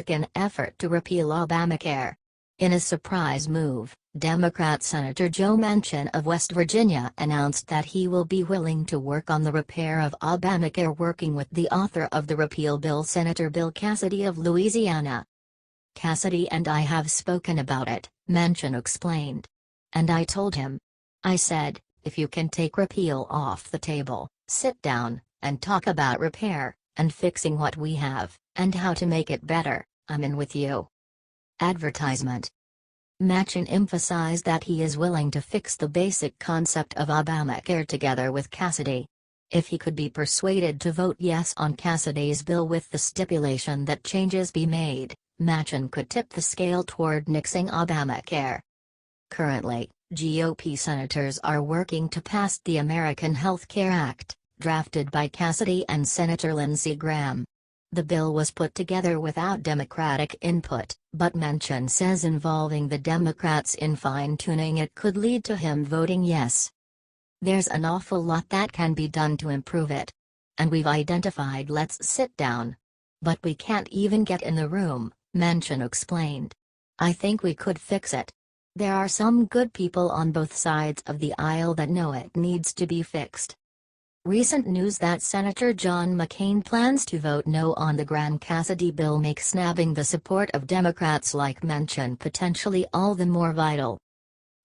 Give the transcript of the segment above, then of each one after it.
Republican effort to repeal Obamacare. In a surprise move, Democrat Senator Joe Manchin of West Virginia announced that he will be willing to work on the repair of Obamacare, working with the author of the repeal bill, Senator Bill Cassidy of Louisiana. "Cassidy and I have spoken about it," Manchin explained. "And I told him. I said, if you can take repeal off the table, sit down, and talk about repair, and fixing what we have, and how to make it better, I'm in with you." Advertisement. Manchin emphasized that he is willing to fix the basic concept of Obamacare together with Cassidy. If he could be persuaded to vote yes on Cassidy's bill with the stipulation that changes be made, Manchin could tip the scale toward nixing Obamacare. Currently, GOP senators are working to pass the American Health Care Act, drafted by Cassidy and Senator Lindsey Graham. The bill was put together without Democratic input, but Manchin says involving the Democrats in fine-tuning it could lead to him voting yes. "There's an awful lot that can be done to improve it. And we've identified, let's sit down. But we can't even get in the room," Manchin explained. "I think we could fix it. There are some good people on both sides of the aisle that know it needs to be fixed." Recent news that Senator John McCain plans to vote no on the Graham-Cassidy bill makes nabbing the support of Democrats like Manchin potentially all the more vital.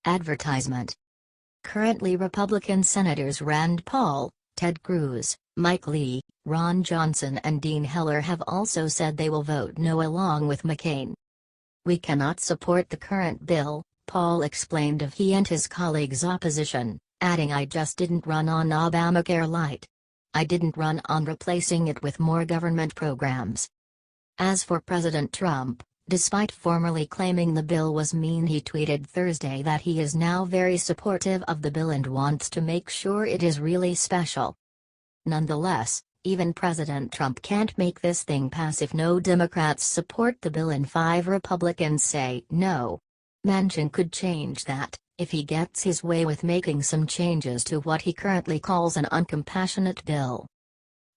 Advertisement. Currently Republican Senators Rand Paul, Ted Cruz, Mike Lee, Ron Johnson and Dean Heller have also said they will vote no along with McCain. "We cannot support the current bill," Paul explained of he and his colleagues' opposition, adding, "I just didn't run on Obamacare Light. I didn't run on replacing it with more government programs." As for President Trump, despite formerly claiming the bill was mean, he tweeted Thursday that he is now very supportive of the bill and wants to make sure it is really special. Nonetheless, even President Trump can't make this thing pass if no Democrats support the bill and 5 Republicans say no. Manchin could change that, if he gets his way with making some changes to what he currently calls an uncompassionate bill.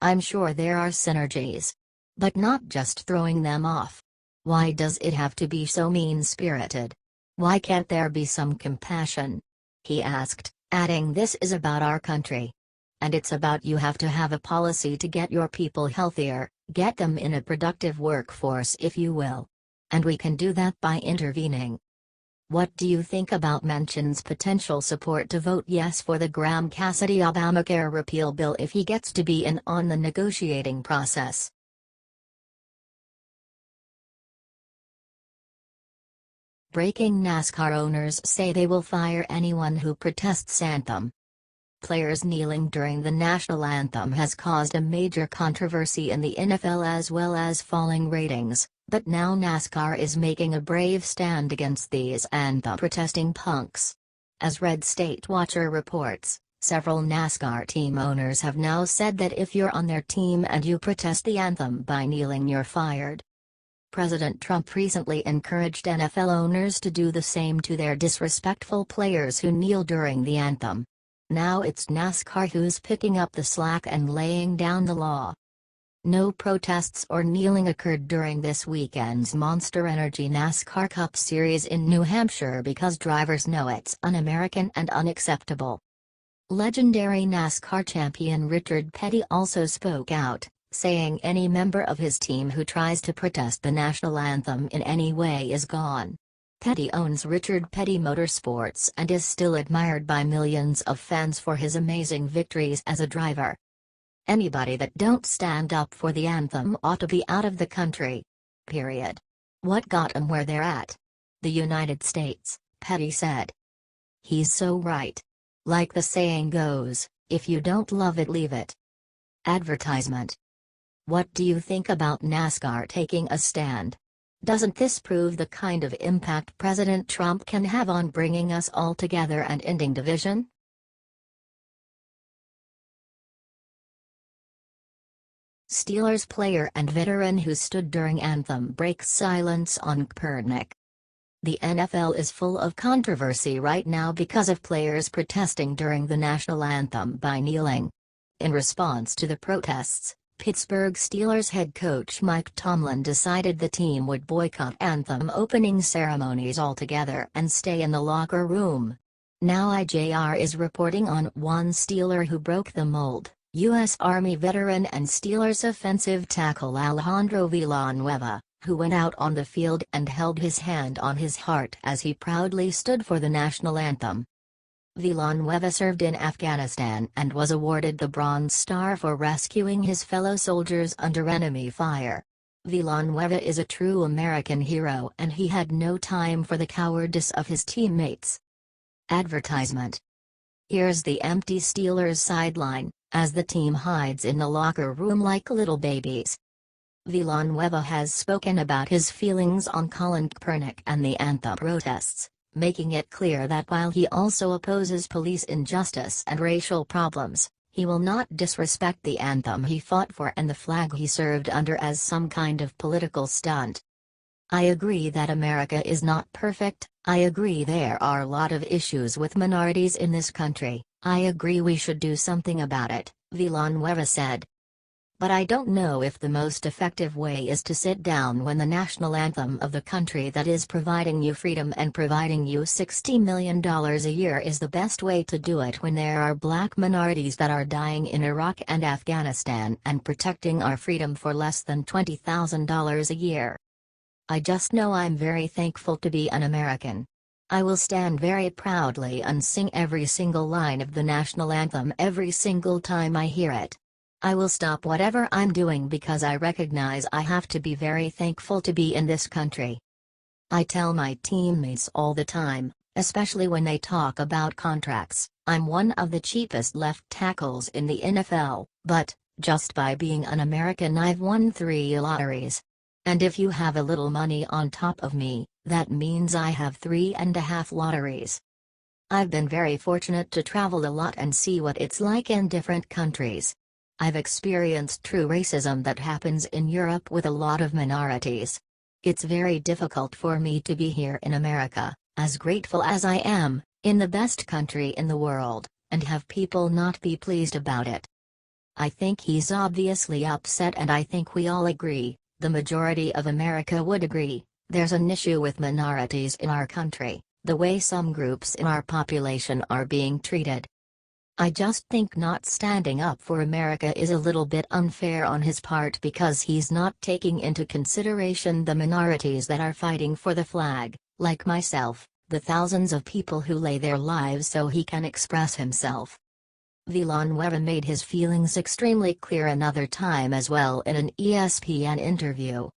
"I'm sure there are synergies. But not just throwing them off. Why does it have to be so mean-spirited? Why can't there be some compassion?" he asked, adding, "This is about our country. And it's about you have to have a policy to get your people healthier, get them in a productive workforce if you will. And we can do that by intervening." What do you think about Manchin's potential support to vote yes for the Graham-Cassidy Obamacare repeal bill if he gets to be in on the negotiating process? Breaking: NASCAR owners say they will fire anyone who protests anthem. Players kneeling during the national anthem has caused a major controversy in the NFL as well as falling ratings, but now NASCAR is making a brave stand against these anthem-protesting punks. As Red State Watcher reports, several NASCAR team owners have now said that if you're on their team and you protest the anthem by kneeling, you're fired. President Trump recently encouraged NFL owners to do the same to their disrespectful players who kneel during the anthem. Now it's NASCAR who's picking up the slack and laying down the law. No protests or kneeling occurred during this weekend's Monster Energy NASCAR Cup Series in New Hampshire because drivers know it's un-American and unacceptable. Legendary NASCAR champion Richard Petty also spoke out, saying any member of his team who tries to protest the national anthem in any way is gone. Petty owns Richard Petty Motorsports and is still admired by millions of fans for his amazing victories as a driver. Anybody that don't stand up for the anthem ought to be out of the country. Period. What got 'em where they're at? The United States, Petty said. He's so right. Like the saying goes, if you don't love it, leave it. Advertisement. What do you think about NASCAR taking a stand? Doesn't this prove the kind of impact President Trump can have on bringing us all together and ending division? Steelers player and veteran who stood during anthem breaks silence on Kaepernick. The NFL is full of controversy right now because of players protesting during the national anthem by kneeling. In response to the protests, Pittsburgh Steelers head coach Mike Tomlin decided the team would boycott anthem opening ceremonies altogether and stay in the locker room. Now IJR is reporting on one Steeler who broke the mold, U.S. Army veteran and Steelers offensive tackle Alejandro Villanueva, who went out on the field and held his hand on his heart as he proudly stood for the national anthem. Villanueva served in Afghanistan and was awarded the Bronze Star for rescuing his fellow soldiers under enemy fire. Villanueva is a true American hero and he had no time for the cowardice of his teammates. Advertisement. Here's the empty Steelers sideline, as the team hides in the locker room like little babies. Villanueva has spoken about his feelings on Colin Kaepernick and the anthem protests, making it clear that while he also opposes police injustice and racial problems, he will not disrespect the anthem he fought for and the flag he served under as some kind of political stunt. I agree that America is not perfect, I agree there are a lot of issues with minorities in this country, I agree we should do something about it, Villanueva said. But I don't know if the most effective way is to sit down when the national anthem of the country that is providing you freedom and providing you $60 million a year is the best way to do it when there are black minorities that are dying in Iraq and Afghanistan and protecting our freedom for less than $20,000 a year. I just know I'm very thankful to be an American. I will stand very proudly and sing every single line of the national anthem every single time I hear it. I will stop whatever I'm doing because I recognize I have to be very thankful to be in this country. I tell my teammates all the time, especially when they talk about contracts, I'm one of the cheapest left tackles in the NFL, but, just by being an American I've won 3 lotteries. And if you have a little money on top of me, that means I have 3.5 lotteries. I've been very fortunate to travel a lot and see what it's like in different countries. I've experienced true racism that happens in Europe with a lot of minorities. It's very difficult for me to be here in America, as grateful as I am, in the best country in the world, and have people not be pleased about it. I think he's obviously upset and I think we all agree, the majority of America would agree, there's an issue with minorities in our country, the way some groups in our population are being treated. I just think not standing up for America is a little bit unfair on his part because he's not taking into consideration the minorities that are fighting for the flag, like myself, the thousands of people who lay their lives so he can express himself. Villanueva made his feelings extremely clear another time as well in an ESPN interview.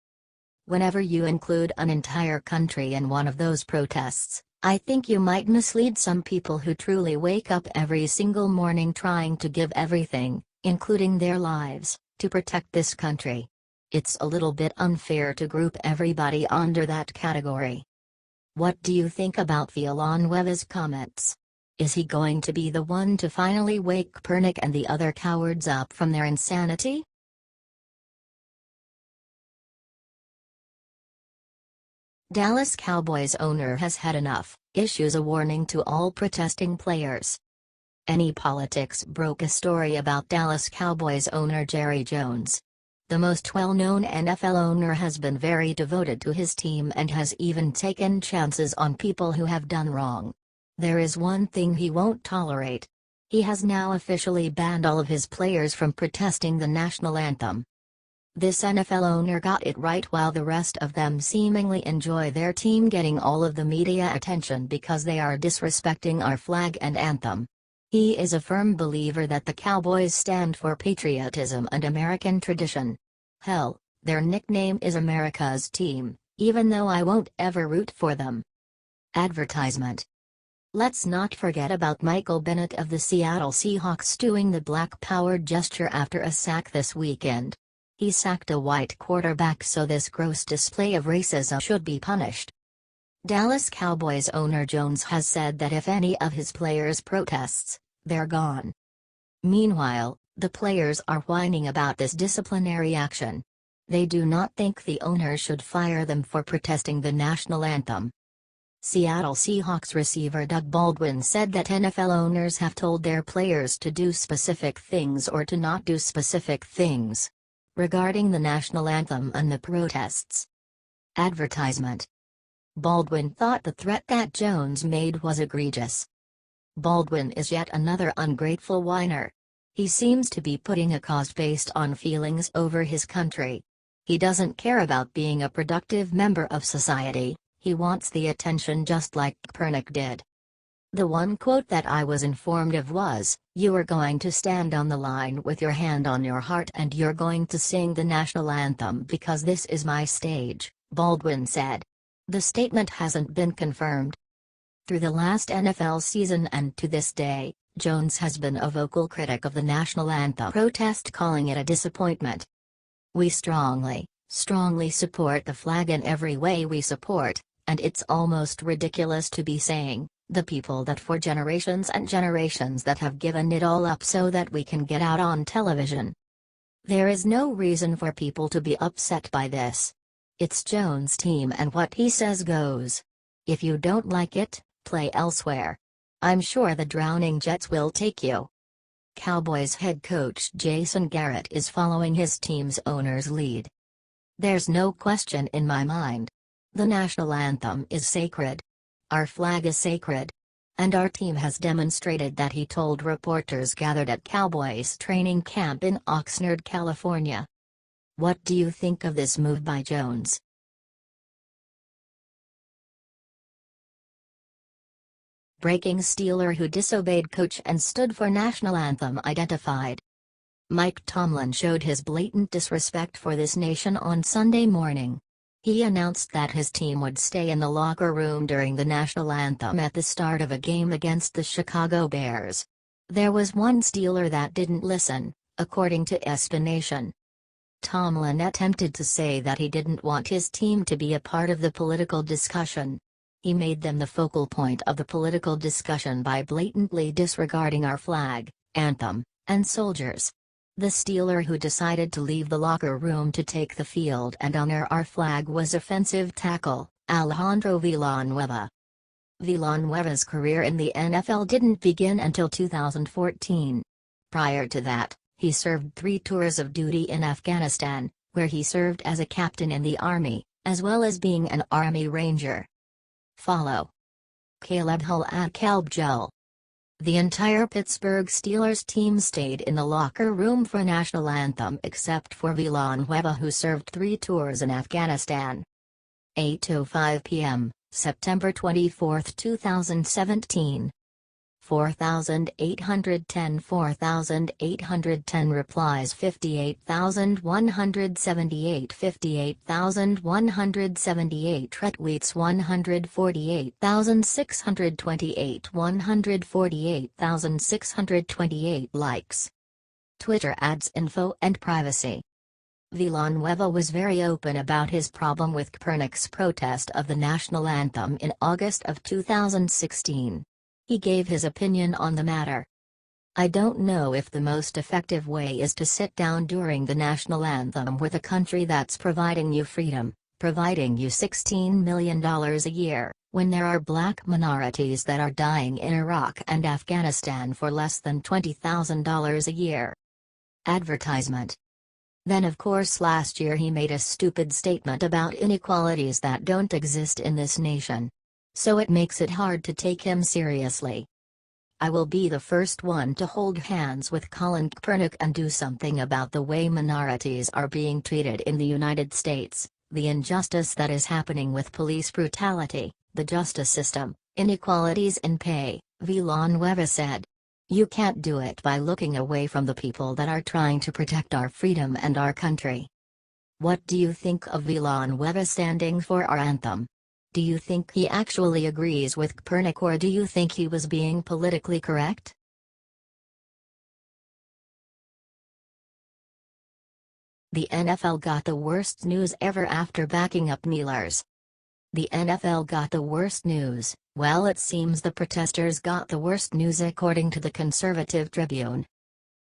Whenever you include an entire country in one of those protests, I think you might mislead some people who truly wake up every single morning trying to give everything, including their lives, to protect this country. It's a little bit unfair to group everybody under that category. What do you think about Villanueva's comments? Is he going to be the one to finally wake Kaepernick and the other cowards up from their insanity? Dallas Cowboys owner has had enough, issues a warning to all protesting players. Any Politics broke a story about Dallas Cowboys owner Jerry Jones. The most well-known NFL owner has been very devoted to his team and has even taken chances on people who have done wrong. There is one thing he won't tolerate. He has now officially banned all of his players from protesting the national anthem. This NFL owner got it right while the rest of them seemingly enjoy their team getting all of the media attention because they are disrespecting our flag and anthem. He is a firm believer that the Cowboys stand for patriotism and American tradition. Hell, their nickname is America's team, even though I won't ever root for them. Advertisement. Let's not forget about Michael Bennett of the Seattle Seahawks doing the Black Power gesture after a sack this weekend. He sacked a white quarterback, so this gross display of racism should be punished. Dallas Cowboys owner Jones has said that if any of his players protests, they're gone. Meanwhile, the players are whining about this disciplinary action. They do not think the owner should fire them for protesting the national anthem. Seattle Seahawks receiver Doug Baldwin said that NFL owners have told their players to do specific things or to not do specific things. regarding the national anthem and the protests. Advertisement. Baldwin thought the threat that Jones made was egregious. Baldwin is yet another ungrateful whiner. He seems to be putting a cause based on feelings over his country. He doesn't care about being a productive member of society, he wants the attention just like Kaepernick did. The one quote that I was informed of was, "You are going to stand on the line with your hand on your heart and you're going to sing the national anthem because this is my stage," Baldwin said. The statement hasn't been confirmed. Through the last NFL season and to this day, Jones has been a vocal critic of the national anthem protest, calling it a disappointment. "We strongly support the flag in every way we support, and it's almost ridiculous to be saying, the people that for generations and generations that have given it all up so that we can get out on television. There is no reason for people to be upset by this. It's Jones' team and what he says goes. If you don't like it, play elsewhere. I'm sure the drowning Jets will take you." Cowboys head coach Jason Garrett is following his team's owner's lead. "There's no question in my mind. The national anthem is sacred. Our flag is sacred. And our team has demonstrated that," he told reporters gathered at Cowboys training camp in Oxnard, California. What do you think of this move by Jones? Breaking: Steeler who disobeyed coach and stood for national anthem identified. Mike Tomlin showed his blatant disrespect for this nation on Sunday morning. He announced that his team would stay in the locker room during the national anthem at the start of a game against the Chicago Bears. There was one Steeler that didn't listen, according to SB Nation. Tomlin attempted to say that he didn't want his team to be a part of the political discussion. He made them the focal point of the political discussion by blatantly disregarding our flag, anthem, and soldiers. The Steeler who decided to leave the locker room to take the field and honor our flag was offensive tackle Alejandro Villanueva. Villanueva's career in the NFL didn't begin until 2014. Prior to that, he served 3 tours of duty in Afghanistan, where he served as a captain in the Army, as well as being an Army Ranger. Follow Caleb Hull at Calbgel. The entire Pittsburgh Steelers team stayed in the locker room for national anthem except for Villanueva, who served 3 tours in Afghanistan. 8:05 p.m., September 24, 2017. 4,810 replies, 58,178 58,178 retweets, 148,628 148,628 likes. Twitter ads, info and privacy. Villanueva was very open about his problem with Kaepernick's protest of the national anthem in August of 2016. He gave his opinion on the matter. "I don't know if the most effective way is to sit down during the national anthem with a country that's providing you freedom, providing you $16 million a year, when there are black minorities that are dying in Iraq and Afghanistan for less than $20,000 a year." Advertisement. Then of course last year he made a stupid statement about inequalities that don't exist in this nation. So it makes it hard to take him seriously. "I will be the first one to hold hands with Colin Kaepernick and do something about the way minorities are being treated in the United States, the injustice that is happening with police brutality, the justice system, inequalities in pay," Villanueva said. "You can't do it by looking away from the people that are trying to protect our freedom and our country." What do you think of Villanueva standing for our anthem? Do you think he actually agrees with Kaepernick, or do you think he was being politically correct? The NFL got the worst news ever after backing up kneelers. The NFL got the worst news. Well, it seems the protesters got the worst news according to the Conservative Tribune.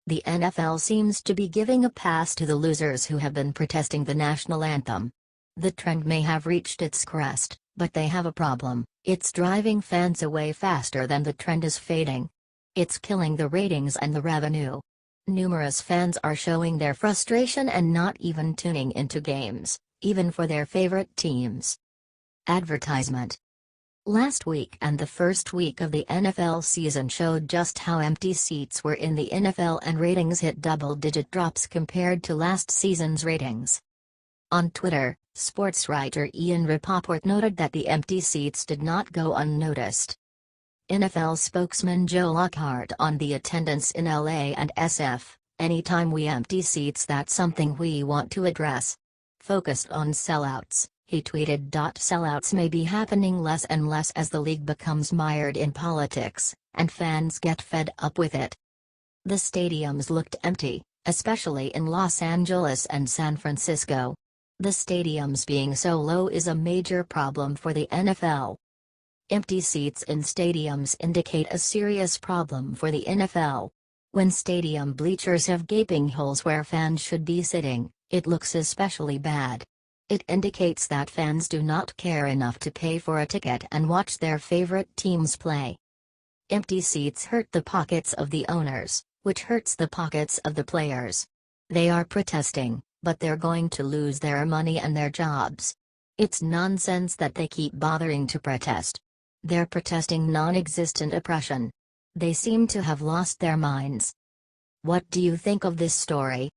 The NFL seems to be giving a pass to the losers who have been protesting the national anthem. The trend may have reached its crest, but they have a problem: it's driving fans away faster than the trend is fading. It's killing the ratings and the revenue. Numerous fans are showing their frustration and not even tuning into games, even for their favorite teams. Advertisement. Last week and the first week of the NFL season showed just how empty seats were in the NFL, and ratings hit double-digit drops compared to last season's ratings. On Twitter, sports writer Ian Rapoport noted that the empty seats did not go unnoticed. NFL spokesman Joe Lockhart on the attendance in LA and SF, "Anytime we empty seats, that's something we want to address." Focused on sellouts, he tweeted, "Sellouts may be happening less and less as the league becomes mired in politics, and fans get fed up with it." The stadiums looked empty, especially in Los Angeles and San Francisco. The stadiums being so low is a major problem for the NFL. Empty seats in stadiums indicate a serious problem for the NFL. When stadium bleachers have gaping holes where fans should be sitting, it looks especially bad. It indicates that fans do not care enough to pay for a ticket and watch their favorite teams play. Empty seats hurt the pockets of the owners, which hurts the pockets of the players. They are protesting, but they're going to lose their money and their jobs. It's nonsense that they keep bothering to protest. They're protesting non-existent oppression. They seem to have lost their minds. What do you think of this story?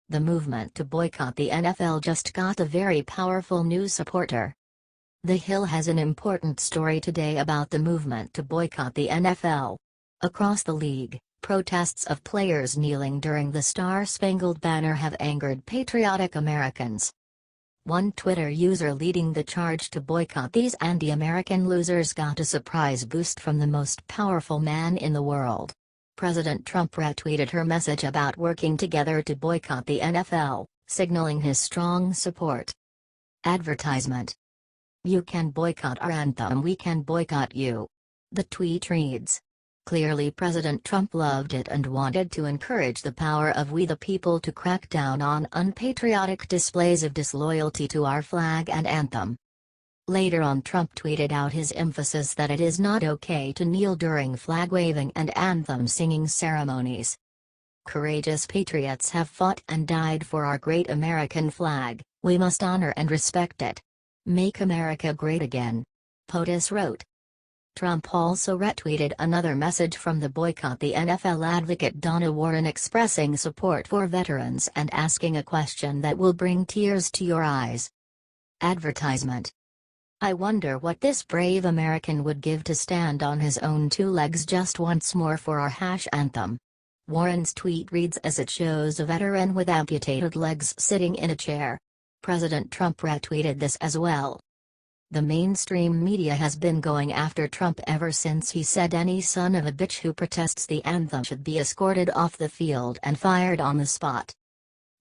The movement to boycott the NFL just got a very powerful new supporter. The Hill has an important story today about the movement to boycott the NFL. Across the league, protests of players kneeling during the Star-Spangled Banner have angered patriotic Americans. One Twitter user leading the charge to boycott these anti-American losers got a surprise boost from the most powerful man in the world. President Trump retweeted her message about working together to boycott the NFL, signaling his strong support. Advertisement. "You can boycott our anthem, we can boycott you." The tweet reads. Clearly President Trump loved it and wanted to encourage the power of we the people to crack down on unpatriotic displays of disloyalty to our flag and anthem. Later on, Trump tweeted out his emphasis that it is not okay to kneel during flag-waving and anthem-singing ceremonies. "Courageous patriots have fought and died for our great American flag, we must honor and respect it. Make America great again," POTUS wrote. Trump also retweeted another message from the Boycott the NFL advocate Donna Warren expressing support for veterans and asking a question that will bring tears to your eyes. Advertisement. "I wonder what this brave American would give to stand on his own two legs just once more for our anthem." Warren's tweet reads as it shows a veteran with amputated legs sitting in a chair. President Trump retweeted this as well. The mainstream media has been going after Trump ever since he said any son of a bitch who protests the anthem should be escorted off the field and fired on the spot.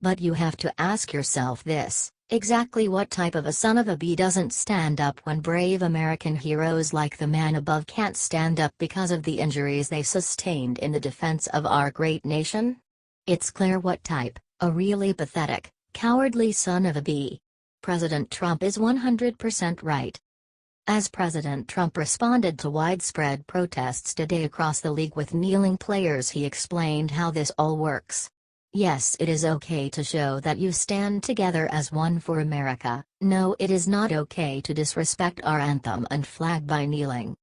But you have to ask yourself this. Exactly what type of a son of a bee doesn't stand up when brave American heroes like the man above can't stand up because of the injuries they sustained in the defense of our great nation? It's clear what type, a really pathetic, cowardly son of a bee. President Trump is 100% right. As President Trump responded to widespread protests today across the league with kneeling players, he explained how this all works. Yes, it is okay to show that you stand together as one for America. No, it is not okay to disrespect our anthem and flag by kneeling.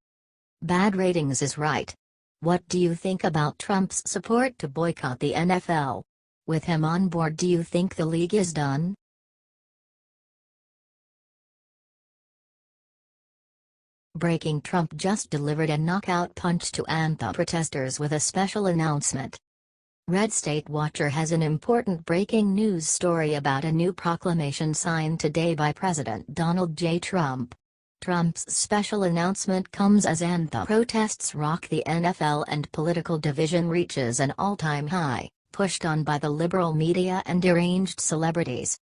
Bad ratings is right. What do you think about Trump's support to boycott the NFL? With him on board, do you think the league is done? Breaking: Trump just delivered a knockout punch to anthem protesters with a special announcement. Red State Watcher has an important breaking news story about a new proclamation signed today by President Donald J. Trump. Trump's special announcement comes as anthem protests rock the NFL and political division reaches an all-time high, pushed on by the liberal media and deranged celebrities.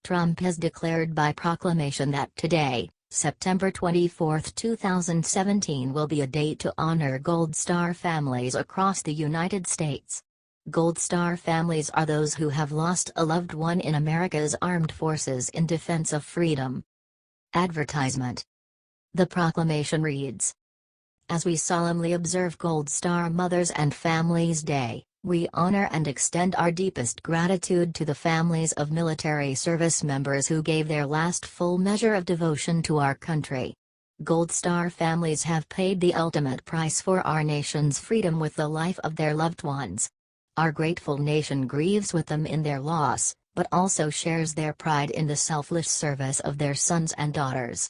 Trump has declared by proclamation that today, September 24, 2017, will be a day to honor Gold Star families across the United States. Gold Star families are those who have lost a loved one in America's armed forces in defense of freedom. Advertisement. The proclamation reads: As we solemnly observe Gold Star Mothers and Families Day, we honor and extend our deepest gratitude to the families of military service members who gave their last full measure of devotion to our country. Gold Star families have paid the ultimate price for our nation's freedom with the life of their loved ones. Our grateful nation grieves with them in their loss, but also shares their pride in the selfless service of their sons and daughters.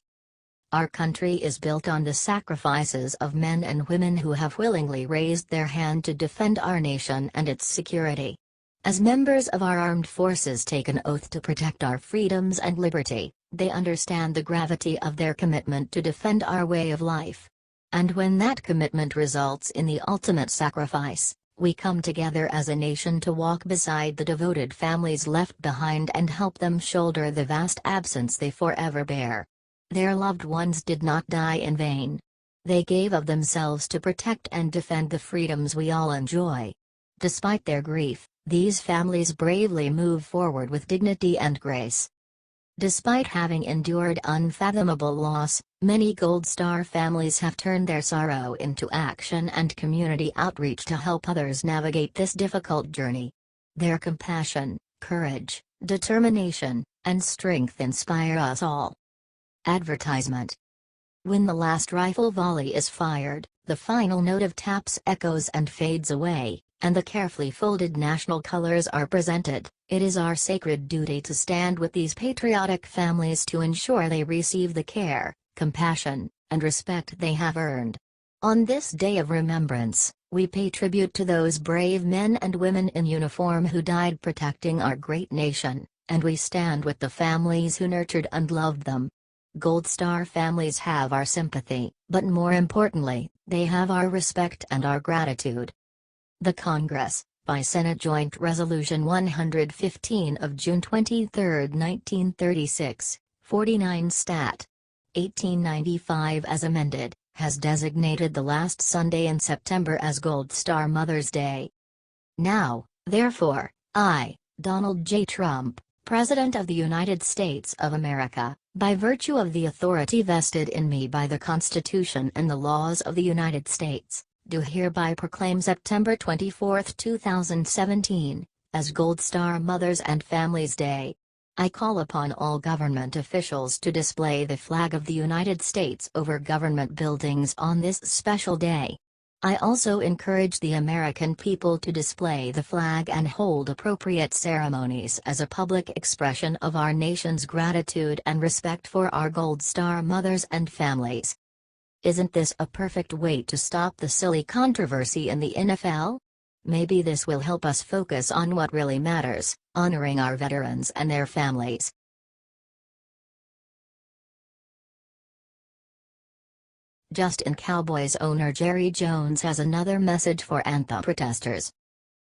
Our country is built on the sacrifices of men and women who have willingly raised their hand to defend our nation and its security. As members of our armed forces take an oath to protect our freedoms and liberty, they understand the gravity of their commitment to defend our way of life. And when that commitment results in the ultimate sacrifice, we come together as a nation to walk beside the devoted families left behind and help them shoulder the vast absence they forever bear. Their loved ones did not die in vain. They gave of themselves to protect and defend the freedoms we all enjoy. Despite their grief, these families bravely move forward with dignity and grace. Despite having endured unfathomable loss, many Gold Star families have turned their sorrow into action and community outreach to help others navigate this difficult journey. Their compassion, courage, determination, and strength inspire us all. Advertisement. When the last rifle volley is fired, the final note of taps echoes and fades away, and the carefully folded national colors are presented, it is our sacred duty to stand with these patriotic families to ensure they receive the care, compassion, and respect they have earned. On this day of remembrance, we pay tribute to those brave men and women in uniform who died protecting our great nation, and we stand with the families who nurtured and loved them. Gold Star families have our sympathy, but more importantly, they have our respect and our gratitude. The Congress, by Senate Joint Resolution 115 of June 23, 1936, 49 Stat. 1895 as amended, has designated the last Sunday in September as Gold Star Mother's Day. Now, therefore, I, Donald J. Trump, President of the United States of America, by virtue of the authority vested in me by the Constitution and the laws of the United States, do hereby proclaim September 24, 2017, as Gold Star Mothers and Families Day. I call upon all government officials to display the flag of the United States over government buildings on this special day. I also encourage the American people to display the flag and hold appropriate ceremonies as a public expression of our nation's gratitude and respect for our Gold Star mothers and families. Isn't this a perfect way to stop the silly controversy in the NFL? Maybe this will help us focus on what really matters, honoring our veterans and their families. Justin Cowboys owner Jerry Jones has another message for anthem protesters.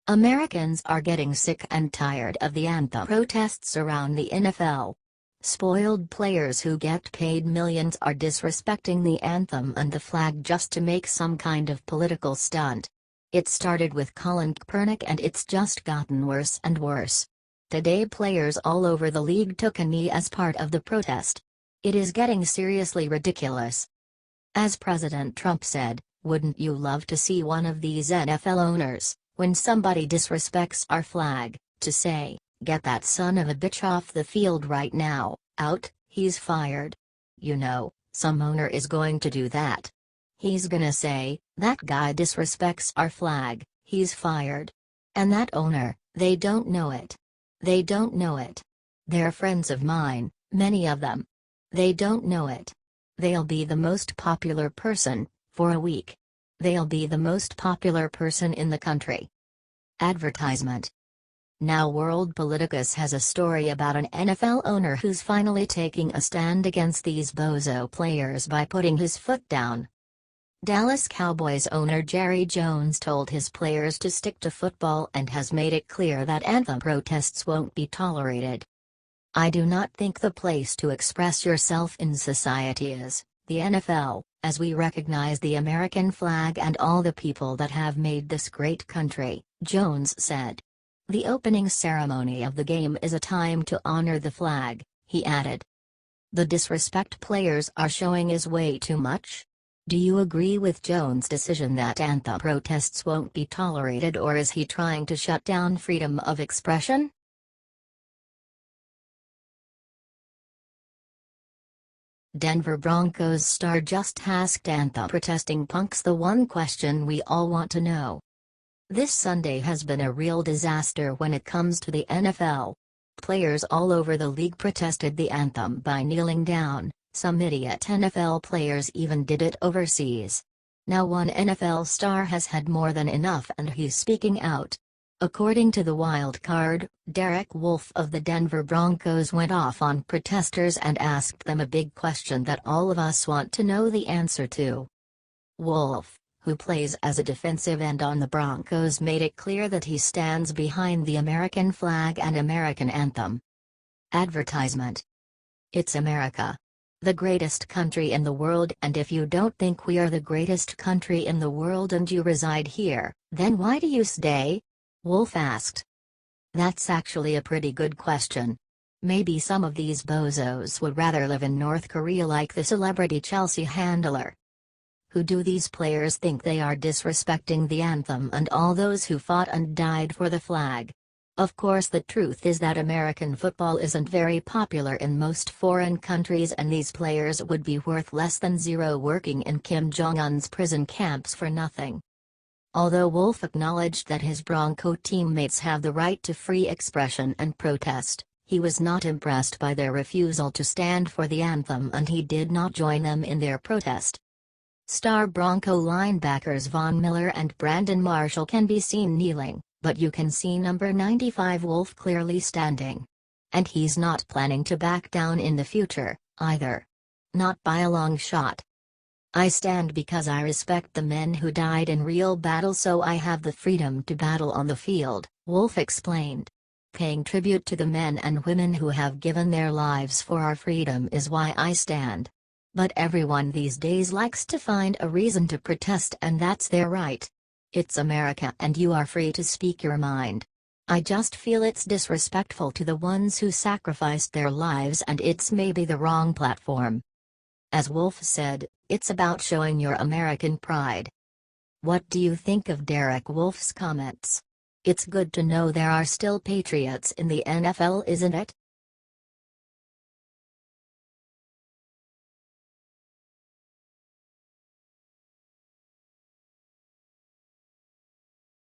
Americans are getting sick and tired of the anthem protests around the NFL. Spoiled players who get paid millions are disrespecting the anthem and the flag just to make some kind of political stunt. It started with Colin Kaepernick and it's just gotten worse and worse. Today players all over the league took a knee as part of the protest. It is getting seriously ridiculous. As President Trump said, wouldn't you love to see one of these NFL owners, when somebody disrespects our flag, to say, "Get that son of a bitch off the field right now, out, he's fired." You know, some owner is going to do that. He's gonna say, "That guy disrespects our flag, he's fired." And that owner, they don't know it. They don't know it. They're friends of mine, many of them. They don't know it. They'll be the most popular person, for a week. They'll be the most popular person in the country. Advertisement. Now World Politicus has a story about an NFL owner who's finally taking a stand against these bozo players by putting his foot down. Dallas Cowboys owner Jerry Jones told his players to stick to football and has made it clear that anthem protests won't be tolerated. "I do not think the place to express yourself in society is the NFL, as we recognize the American flag and all the people that have made this great country," Jones said. "The opening ceremony of the game is a time to honor the flag," he added. "The disrespect players are showing is way too much. Do you agree with Jones' decision that anthem protests won't be tolerated, or is he trying to shut down freedom of expression? Denver Broncos star just asked anthem protesting punks the one question we all want to know. This Sunday has been a real disaster when it comes to the NFL. Players all over the league protested the anthem by kneeling down. Some idiot NFL players even did it overseas. Now one NFL star has had more than enough and he's speaking out. According to the wild card, Derek Wolfe of the Denver Broncos went off on protesters and asked them a big question that all of us want to know the answer to. Wolfe, who plays as a defensive end on the Broncos, made it clear that he stands behind the American flag and American anthem. Advertisement. It's America, the greatest country in the world, and if you don't think we are the greatest country in the world and you reside here, then why do you stay? Wolfe asked. That's actually a pretty good question. Maybe some of these bozos would rather live in North Korea like the celebrity Chelsea handler. Who do these players think they are, disrespecting the anthem and all those who fought and died for the flag? Of course, the truth is that American football isn't very popular in most foreign countries, and these players would be worth less than zero working in Kim Jong-un's prison camps for nothing. Although Wolfe acknowledged that his Bronco teammates have the right to free expression and protest, he was not impressed by their refusal to stand for the anthem, and he did not join them in their protest. Star Bronco linebackers Von Miller and Brandon Marshall can be seen kneeling, but you can see number 95 Wolfe clearly standing. And he's not planning to back down in the future, either. Not by a long shot. I stand because I respect the men who died in real battle, so I have the freedom to battle on the field, Wolfe explained. Paying tribute to the men and women who have given their lives for our freedom is why I stand. But everyone these days likes to find a reason to protest, and that's their right. It's America and you are free to speak your mind. I just feel it's disrespectful to the ones who sacrificed their lives, and it's maybe the wrong platform. As Wolfe said, it's about showing your American pride. What do you think of Derek Wolfe's comments? It's good to know there are still patriots in the NFL, isn't it?